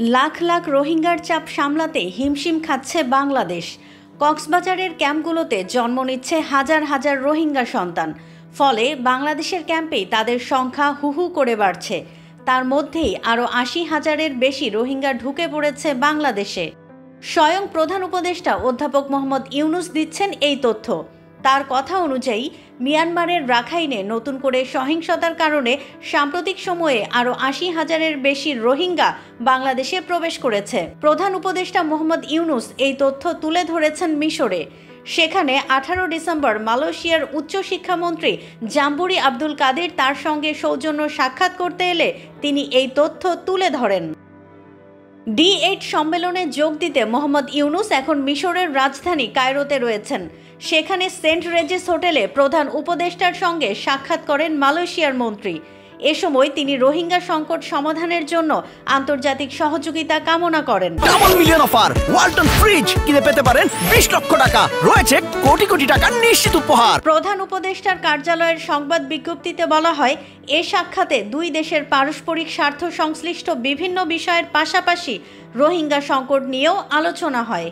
লাখ লাখ রোহিঙ্গার চাপ সামলাতে হিমশিম খাচ্ছে বাংলাদেশ। কক্সবাজারের ক্যাম্পগুলোতে জন্ম নিচ্ছে হাজার হাজার রোহিঙ্গা সন্তান। ফলে বাংলাদেশের ক্যাম্পেই তাদের সংখ্যা হু হু করে বাড়ছে। তার মধ্যেই আরও ৮০,০০০-এর বেশি রোহিঙ্গা ঢুকে পড়েছে বাংলাদেশে। স্বয়ং প্রধান উপদেষ্টা অধ্যাপক মোহাম্মদ ইউনুস দিচ্ছেন এই তথ্য। তার কথা অনুযায়ী মিয়ানমারের রাখাইনে নতুন করে সহিংসতার কারণে সাম্প্রতিক সময়ে আরও ৮০,০০০-এর বেশি রোহিঙ্গা বাংলাদেশে প্রবেশ করেছে। প্রধান উপদেষ্টা মোহাম্মদ ইউনুস এই তথ্য তুলে ধরেছেন মিশরে। সেখানে ১৮ ডিসেম্বর মালয়েশিয়ার উচ্চশিক্ষামন্ত্রী জাম্বুরি আব্দুল কাদির তার সঙ্গে সৌজন্য সাক্ষাৎ করতে এলে তিনি এই তথ্য তুলে ধরেন। D8 সম্মেলনে যোগ দিতে মোহাম্মদ ইউনুস এখন মিশরের রাজধানী কায়রোতে রয়েছেন। সেখানে সেন্ট রেজিস হোটেলে প্রধান উপদেষ্টার সঙ্গে সাক্ষাৎ করেন মালয়েশিয়ার মন্ত্রী। এ সময় তিনি রোহিঙ্গা সংকট সমাধানের জন্য আন্তর্জাতিক সহযোগিতা কামনা করেন। Double million offer Walton fridge কিনে পেতে পারেন ২০ লক্ষ টাকা, রয়েছে কোটি কোটি টাকার নিশ্চিত উপহার। প্রধান উপদেষ্টার কার্যালয়ের সংবাদ বিজ্ঞপ্তিতে বলা হয়, এ সাক্ষাতে দুই দেশের পারস্পরিক স্বার্থ সংশ্লিষ্ট বিভিন্ন বিষয়ের পাশাপাশি রোহিঙ্গা সংকট নিয়েও আলোচনা হয়।